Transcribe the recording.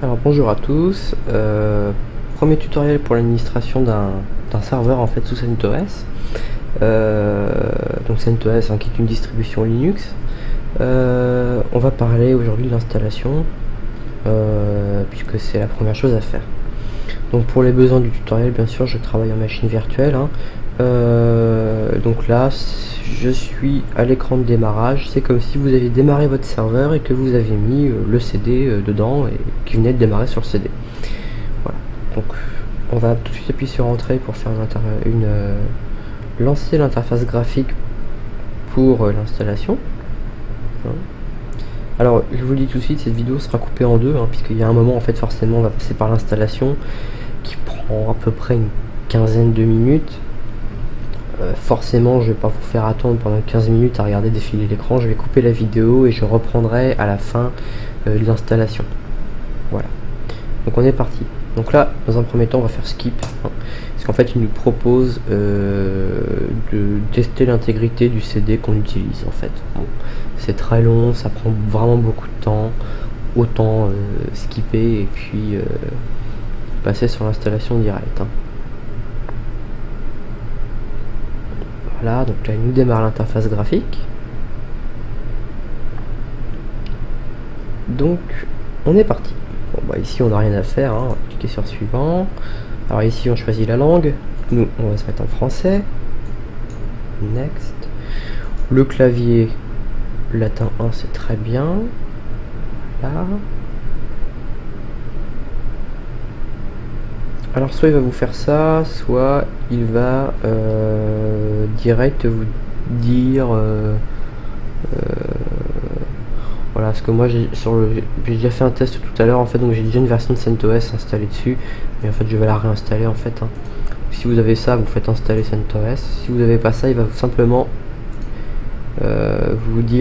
Alors bonjour à tous, premier tutoriel pour l'administration d'un serveur en fait sous CentOS. Donc CentOS qui est une distribution Linux. On va parler aujourd'hui de l'installation puisque c'est la première chose à faire. Donc pour les besoins du tutoriel, bien sûr, je travaille en machine virtuelle. Donc là, je suis à l'écran de démarrage. C'est comme si vous aviez démarré votre serveur et que vous aviez mis le CD dedans et qui venait de démarrer sur le CD. Voilà. Donc on va tout de suite appuyer sur Entrée pour faire lancer l'interface graphique pour l'installation. Alors je vous le dis tout de suite, cette vidéo sera coupée en deux, puisqu'il y a un moment en fait forcément on va passer par l'installation qui prend à peu près une quinzaine de minutes. Forcément je vais pas vous faire attendre pendant 15 minutes à regarder défiler l'écran, je vais couper la vidéo et je reprendrai à la fin de l'installation. Voilà, donc on est parti. Donc là dans un premier temps on va faire skip, parce qu'en fait il nous propose de tester l'intégrité du CD qu'on utilise en fait. Bon, c'est très long, ça prend vraiment beaucoup de temps, autant skipper et puis passer sur l'installation directe. Voilà, donc là il nous démarre l'interface graphique. Donc on est parti. Bon, bah, ici on n'a rien à faire, on va cliquer sur suivant. Alors ici on choisit la langue, nous on va se mettre en français. Next. Le clavier latin 1 c'est très bien. Là. Alors soit il va vous faire ça, soit il va direct vous dire voilà, parce que moi j'ai déjà fait un test tout à l'heure en fait, donc j'ai déjà une version de CentOS installée dessus, mais en fait je vais la réinstaller en fait. Si vous avez ça, vous faites installer CentOS. Si vous n'avez pas ça, il va simplement vous dire